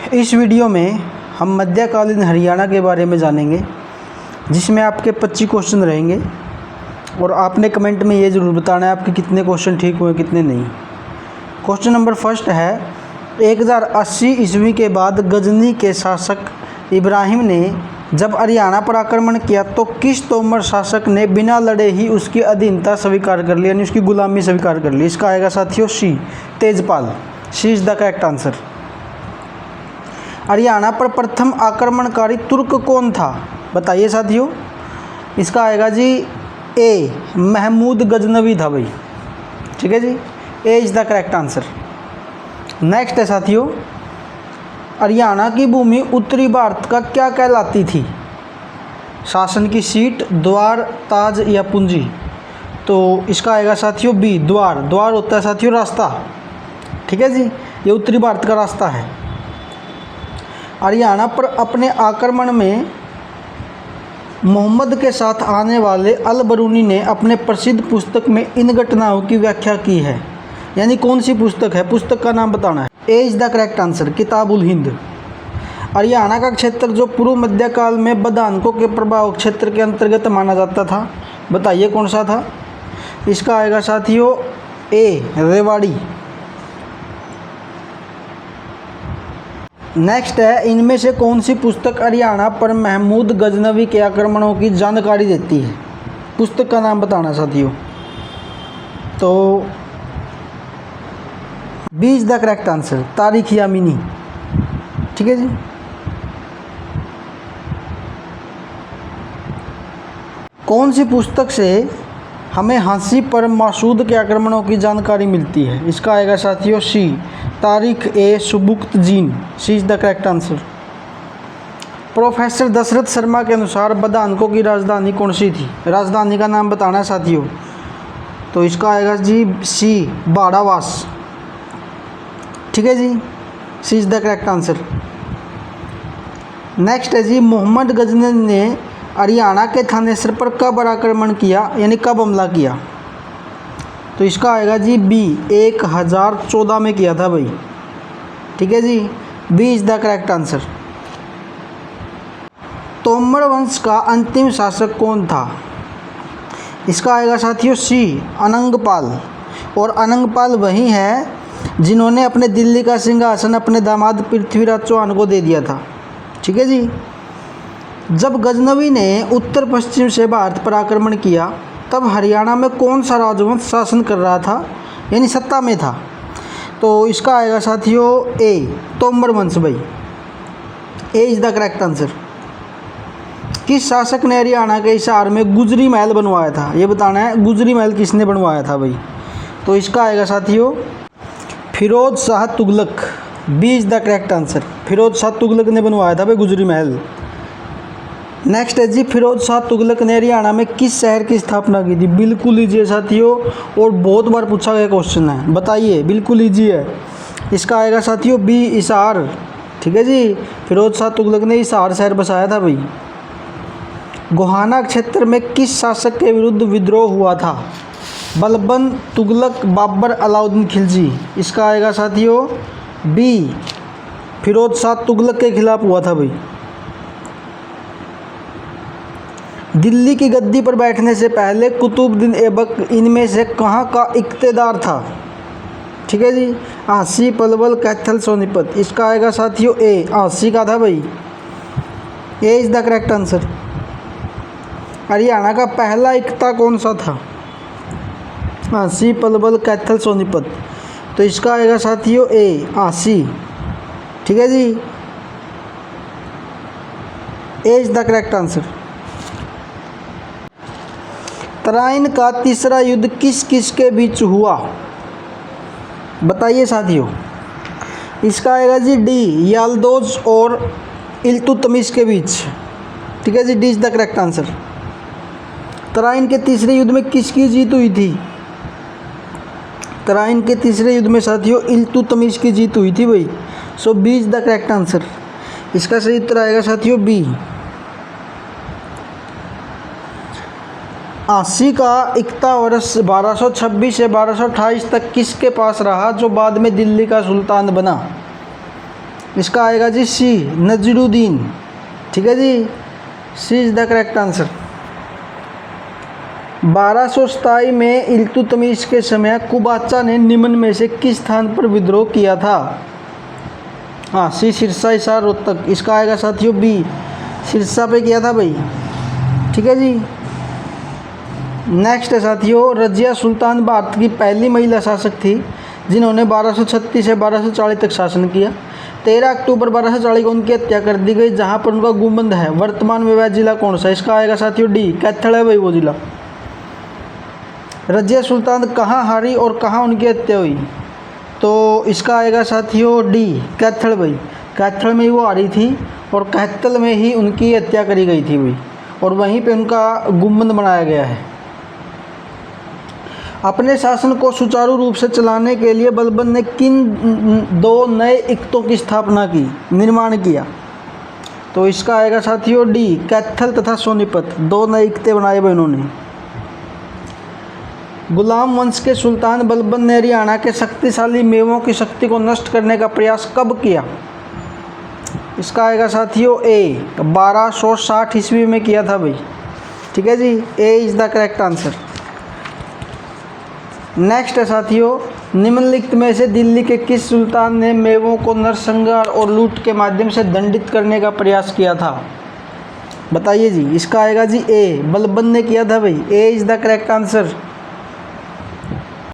इस वीडियो में हम मध्यकालीन हरियाणा के बारे में जानेंगे, जिसमें आपके 25 क्वेश्चन रहेंगे और आपने कमेंट में ये ज़रूर बताना है आपके कितने क्वेश्चन ठीक हुए कितने नहीं। क्वेश्चन नंबर फर्स्ट है, 1080 ईस्वी के बाद गजनी के शासक इब्राहिम ने जब हरियाणा पर आक्रमण किया तो किस तोमर शासक ने बिना लड़े ही उसकी अधीनता स्वीकार कर ली, यानी उसकी गुलामी स्वीकार कर ली। इसका आएगा साथियों C, Tejpal. C is the correct answer. Haryana पर प्रथम आक्रमणकारी तुर्क कौन था, बताइए साथियों। इसका आएगा जी ए, महमूद गजनवी था भाई। ठीक है जी, A is the correct answer. Next है साथियों, हरियाणा की भूमि उत्तरी भारत का क्या कहलाती थी, शासन की सीट, द्वार, ताज या पूंजी। तो इसका आएगा साथियों बी, द्वार। द्वार होता है साथियों रास्ता। ठीक है जी, ये उत्तरी भारत का रास्ता है। हरियाणा पर अपने आक्रमण में मोहम्मद के साथ आने वाले अल बरूनी ने अपने प्रसिद्ध पुस्तक में इन घटनाओं की व्याख्या की है, यानी कौन सी पुस्तक है, पुस्तक का नाम बताना है। A is the correct answer, Kitabul Hind. Haryana का क्षेत्र जो पूर्व मध्यकाल में बदानकों के प्रभाव क्षेत्र के अंतर्गत माना जाता था, बताइए कौन सा था। इसका आएगा साथियों ए, रेवाड़ी। नेक्स्ट है, इनमें से कौन सी पुस्तक हरियाणा पर महमूद गजनवी के आक्रमणों की जानकारी देती है, पुस्तक का नाम बताना साथियों। तो B is the correct answer, तारीख यामिनी। ठीक है जी। कौन सी पुस्तक से हमें हाँसी पर मासूद के आक्रमणों की जानकारी मिलती है। इसका आएगा साथियों C, Tarikh e Subuktgin. C is the correct answer. Professor Dasharath Sharma के अनुसार बदानकों की राजधानी कौन सी थी, राजधानी का नाम बताना है साथियों। तो इसका आएगा जी सी, बाड़ावास। ठीक है जी, C is the correct answer. Next है जी, मोहम्मद गजनी ने हरियाणा के थानेसर पर कब आक्रमण किया, यानी कब हमला किया। तो इसका आएगा जी बी, 1014 में किया था भाई। ठीक है जी, B is the correct answer. Tomar वंश का अंतिम शासक कौन था। इसका आएगा साथियों सी, अनंगपाल। और अनंगपाल वही है जिन्होंने अपने दिल्ली का सिंहासन अपने दामाद पृथ्वीराज चौहान को दे दिया था। ठीक है जी। जब गजनवी ने उत्तर पश्चिम से भारत पर आक्रमण किया तब हरियाणा में कौन सा राजवंश शासन कर रहा था, यानी सत्ता में था। तो इसका आएगा साथियों ए, तोमर वंश भाई। A is the correct answer. किस शासक ने हरियाणा के हिसार में गुजरी महल बनवाया था, ये बताना है, गुजरी महल किसने बनवाया था भाई। तो इसका आएगा साथियों Firoz Shah Tughlaq. B is the correct answer. Firoz Shah Tughlaq ने बनवाया था भाई गुजरी महल। नेक्स्ट है जी, फिरोज शाह तुगलक ने हरियाणा में किस शहर की स्थापना की थी। बिल्कुल ईजी है साथियों, और बहुत बार पूछा गया क्वेश्चन है, बताइए। बिल्कुल ईजी है। इसका आएगा साथियों बी, हिसार। ठीक है जी, फिरोज शाह तुगलक ने हिसार शहर बसाया था भाई। गोहाना क्षेत्र में किस शासक के विरुद्ध विद्रोह हुआ था। बलबन, तुगलक, बाबर, अलाउद्दीन खिलजी। इसका आएगा साथियों बी, फिरोज शाह तुगलक के खिलाफ हुआ था भाई। दिल्ली की गद्दी पर बैठने से पहले कुतुबुद्दीन ऐबक इनमें से कहाँ का इक्तेदार था। ठीक है जी, आसी, पलवल, कैथल, सोनीपत। इसका आएगा साथियों ए, आसी का था भाई। A is the correct answer. Haryana का पहला इक्ता कौन सा था, आसी, पलवल, कैथल, सोनीपत। तो इसका आएगा साथियों ए, आसी। ठीक है जी, A is the correct answer. Tarain का तीसरा युद्ध किस किस के बीच हुआ, बताइए साथियों। इसका आएगा जी डी, याल्दोज और इल्तुतमिश के बीच। ठीक है जी, D is the correct answer. Tarain के तीसरे युद्ध में किसकी जीत हुई थी। तराइन के तीसरे युद्ध में साथियों इल्तुतमिश की जीत हुई थी भाई। So B is the correct answer. इसका सही उत्तर आएगा साथियों बी। आसी का इक्ता वर्ष 1226 से 1228 तक किसके पास रहा, जो बाद में दिल्ली का सुल्तान बना। इसका आएगा जी सी, नजरुद्दीन। ठीक है जी, सी इज़ द करेक्ट आंसर। 1227 में इल्तुतमिश के समय कुबाचा ने निम्न में से किस स्थान पर विद्रोह किया था? हाँ, सी सिरसा हिसार रोहतक। इसका आएगा साथियों बी, सिरसा पे किया था भाई। ठीक है जी। नेक्स्ट है साथियों, रजिया सुल्तान भारत की पहली महिला शासक थी जिन्होंने 1236 से 1240 तक शासन किया। 13 अक्टूबर 1240 को उनकी हत्या कर दी गई, जहां पर उनका गुंबद है। वर्तमान में वह जिला कौन सा? इसका आएगा साथियों डी, कैथल है भाई वो जिला। रजिया सुल्तान कहाँ हारी और कहाँ उनकी हत्या हुई? तो इसका आएगा साथियों डी, कैथल भाई। कैथल में ही वो हारी थी और कैथल में ही उनकी हत्या करी गई थी भाई, और वहीं पे उनका गुंबद बनाया गया है। अपने शासन को सुचारू रूप से चलाने के लिए बलबन ने किन 2 नए इक्तों की स्थापना की, निर्माण किया? तो इसका आएगा साथियों डी, कैथल तथा सोनीपत। 2 नए इक्ते बनाए भाई उन्होंने। गुलाम वंश के सुल्तान बलबन ने हरियाणा के शक्तिशाली मेवों की शक्ति को नष्ट करने का प्रयास कब किया? इसका आएगा साथियों ए, 1260 ईस्वी में किया था भाई। ठीक है जी, A is the correct answer. Next है साथियों, निम्नलिखित में से दिल्ली के किस सुल्तान ने मेवों को नरसंहार और लूट के माध्यम से दंडित करने का प्रयास किया था? बताइए जी। इसका आएगा जी ए, बलबन ने किया था भाई। ए इज़ द करेक्ट आंसर।